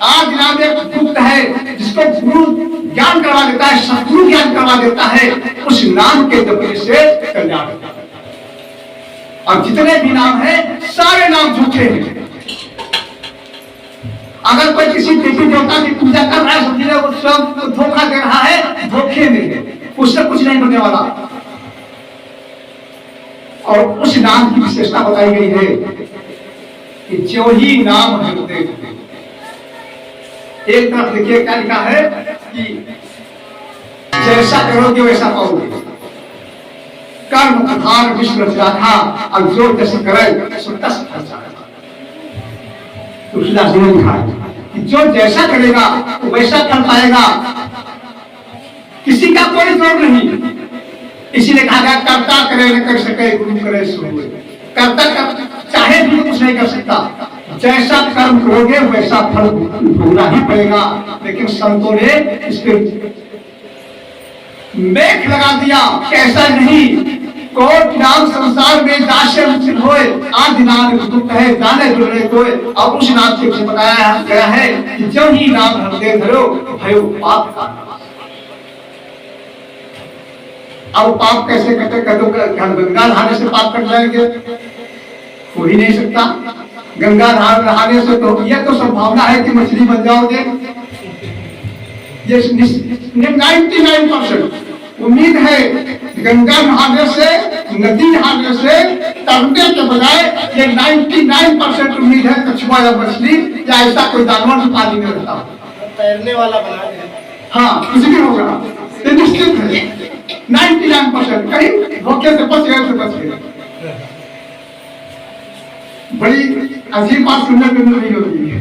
आज नाम एक गुप्त है जिसको गुरु ज्ञान करवा देता है, सदगुरु ज्ञान करवा देता है, उस नाम के जपने से कल्याण होता है। और जितने भी नाम है सारे नाम झूठे हैं। अगर कोई किसी देवी देवता की पूजा कर रहा है, समझिए वो सब धोखा दे रहा है, धोखे में है, उससे कुछ नहीं बनने वाला। और उस नाम की विशेषता बताई गई है कि जो ही नाम है एक तरफ देखिए क्या लिखा है कि जैसा करोगे वैसा पाओगे, कर्म प्रधान विश्व रचा था, और जो जैसे करे सो तस फल जाएगा। तुलसीदास जी ने लिखा है कि जो जैसा करेगा वो वैसा फल पाएगा, किसी का कोई जोर नहीं। इसीलिए कहा गया कर्ता करे न कर सके गुरु करे सो होए। कर्ता चाहे भी कुछ नहीं कर सकता, जैसा कर्म करोगे वैसा फल भोगना ही पड़ेगा। लेकिन संतों ने इसके मेख लगा दिया, कैसा नहीं। कोट नाम संसार में दास्य मुझसे होए, आदि नाम गुप्त है जाने जुड़े कोई। और उस नाम से बताया गया है कि जो ही नाम हृदय धरो भयो पाप का। अब पाप कैसे करते कर दो, गंगा नहाने से पाप कट जाएंगे? हो ही नहीं सकता। गंगा नहाने से तो यह तो संभावना है कि मछली बन जाओगे, ये 99% उम्मीद है। गंगा नहाने से, नदी नहाने से तैरने के बजाय ये 99% उम्मीद है कछुआ या मछली या ऐसा कोई जानवर जो पानी में रहता हो, तैरने वाला बना दे। हाँ कुछ भी होगा, ये निश्चित है। 99% कहीं धोखे से बच गए तो बच गए। बड़ी अजीब बात सुनने को मिल रही होती है।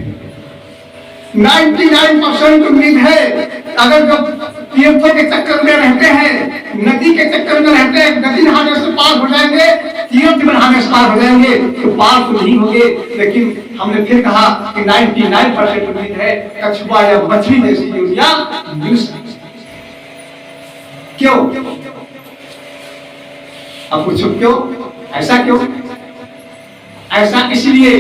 99% उम्मीद है। अगर जब तीर्थों के चक्कर में रहते हैं, नदी के चक्कर में रहते हैं, नदी नहाने से पार हो जाएंगे, तीर्थ में नहाने से पार हो जाएंगे, तो पार तो नहीं होंगे। लेकिन हमने फिर कहा कि 99% उम्मीद है कछुआ या मछली जैसी दुनिया मिल सकती। क्यों? अब पूछो क्यों? ऐसा क्यों? ऐसा इसलिए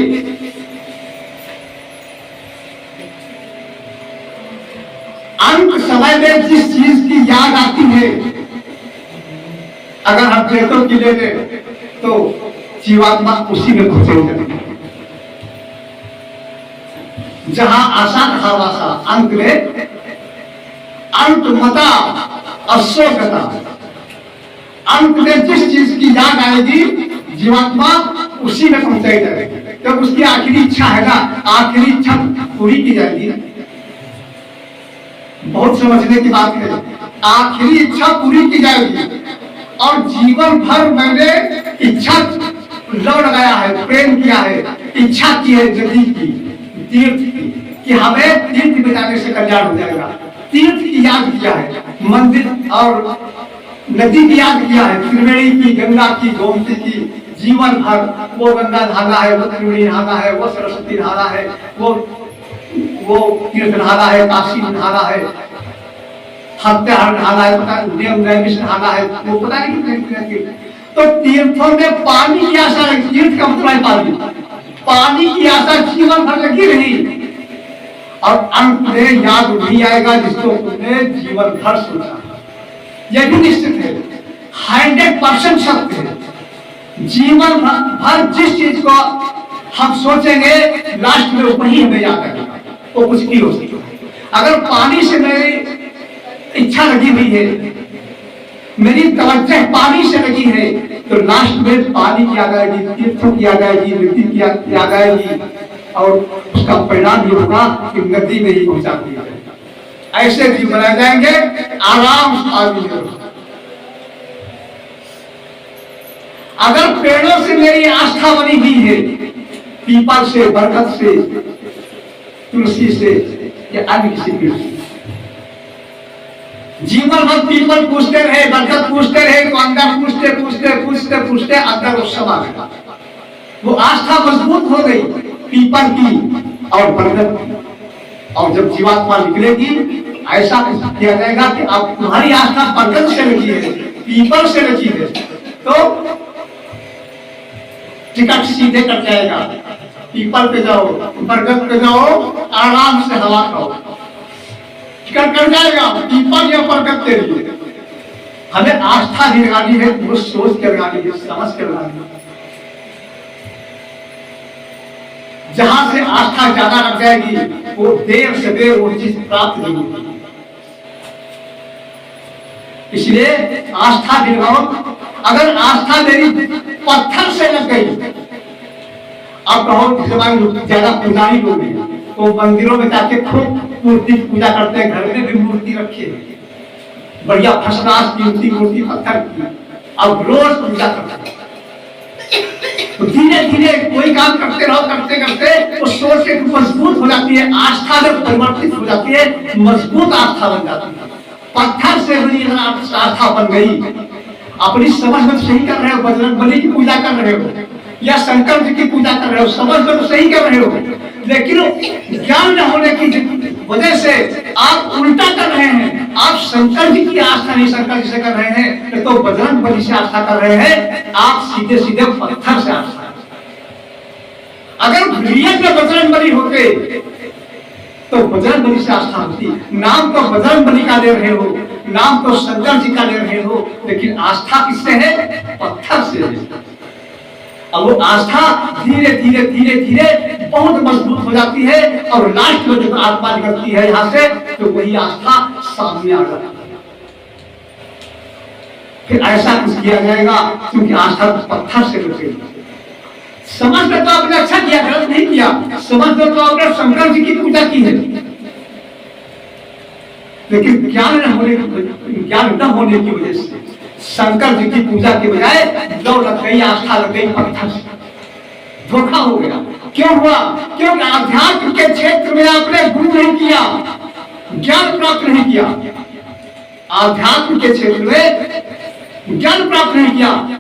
अंत समय में जिस चीज की याद आती है, अगर हम प्लेटों की ले लें तो जीवात्मा उसी में घुसे जाएगी। जहां आशा था वासा, अंत में अंत मता अशोकता। अंत में जिस चीज की याद आएगी जीवात्मा उसी में पहुंचाई जाएगी। तो उसकी आखिरी इच्छा है ना, आखिरी इच्छा पूरी की जाएगी। बहुत समझने की बात है, आखिरी इच्छा पूरी की जाएगी। और जीवन भर मैंने इच्छा लौ लगाया है, प्रेम किया है, इच्छा की है नदी की, तीर्थ की, कि हमें तीर्थ में जाने से कल्याण हो जाएगा। तीर्थ की याद किया है, मंदिर और नदी की याद किया है, त्रिवेणी की, गंगा की, गोमती की। जीवन भर वो गंगा नहाना है, वो त्रिवेणी नहाना है, वो सरस्वती नहाना है, वो तीर्थ नहाना है, काशी नहाना है, हत्याहार नहाना है, पता नहीं नहाना है, वो पता नहीं कितने। तो तीर्थों में पानी की आशा है। तीर्थ का मतलब पानी, पानी की आशा जीवन भर लगी रही। और अंत में याद नहीं आएगा जिसको तुमने जीवन भर सोचा। यह भी निश्चित है, 100% सत्य है। जीवन भर जिस चीज को हम सोचेंगे लास्ट में वही हमें याद आएगा। वो कुछ भी हो सकता है। अगर पानी से मेरी इच्छा लगी हुई है, मेरी तवज्जो पानी से लगी है, तो लास्ट में पानी की याद आएगी, तीर्थों की याद आएगी, नदी की याद आएगी। और उसका परिणाम ये होगा कि नदी में ही पहुंचा दिया जाएगा। ऐसे जीव बनाए जाएंगे, आराम से। अगर पेड़ों से मेरी आस्था बनी हुई है, पीपल से, बरगद से, तुलसी से या अन्य किसी पेड़ से, जीवन भर पीपल पूछते रहे, बरगद पूछते रहे, तो अंदर पूछते पूछते पूछते पूछते अंदर वो समा गया। वो आस्था मजबूत हो गई पीपल की और बरगद की। और जब जीवात्मा निकलेगी, ऐसा किया जाएगा कि अब तुम्हारी आस्था बरगद से लगी है, पीपल से लगी है, तो टिकट सीधे कट जाएगा। पीपल पे जाओ, बरगद पे जाओ, आराम से हवा खाओ, कर जाएगा पीपल या बरगद तेरे लिए। हमें आस्था भी लगानी है, वो सोच के लगानी है, समझ के लगानी है। जहां से आस्था ज्यादा लग जाएगी वो देर से देर वो चीज प्राप्त नहीं होगी। इसलिए आस्था भी लगाओ। अगर आस्था मेरी पत्थर से लग गई, आप कहो ज्यादा पुजारी लोग हैं तो मंदिरों में जाके खूब मूर्ति पूजा करते हैं, घर में भी मूर्ति रखे बढ़िया फर्स्ट क्लास कीमती मूर्ति पत्थर की, अब रोज पूजा करते हैं। तो धीरे धीरे कोई काम करते रहो, करते करते वो सोच एक मजबूत हो जाती है, आस्था में परिवर्तित हो जाती है, मजबूत आस्था बन जाती है। पत्थर से बनी आस्था बन गई। अपनी समझ में सही कर रहे हो, बजरंगबली की पूजा कर रहे हो या शंकर जी की पूजा कर रहे हो, समझ में तो सही कर रहे हो, लेकिन ज्ञान न होने की वजह से आप उल्टा कर रहे हैं। आप शंकर जी की आस्था नहीं शंकर जी से कर रहे हैं, तो बजरंगबली से आस्था कर रहे हैं। आप सीधे सीधे पत्थर से आस्था। अगर रियल में बजरंगबली होते तो बजरंगबली से आस्था होती। नाम तो बजरंगबली का ले रहे हो, नाम तो शंकर जी का ले रहे हो, लेकिन आस्था किससे है? पत्थर से है। अब वो आस्था धीरे धीरे धीरे धीरे बहुत मजबूत हो जाती है और लास्ट में जब आत्मा निकलती है यहाँ से तो वही आस्था सामने आ जाती है। फिर ऐसा कुछ किया जाएगा क्योंकि आस्था पत्थर से जुड़ गई। समझ में तो आपने अच्छा किया, गलत नहीं किया। समझ में तो आपने शंकर जी की पूजा की है, लेकिन ज्ञान न होने की वजह से शंकर जी की पूजा के बजाय लौ लग गई, आस्था लग गई पत्थर से। धोखा हो गया। क्यों हुआ? क्योंकि आध्यात्म के क्षेत्र में आपने गुरु नहीं किया, ज्ञान प्राप्त नहीं किया। आध्यात्म के क्षेत्र में ज्ञान प्राप्त नहीं किया।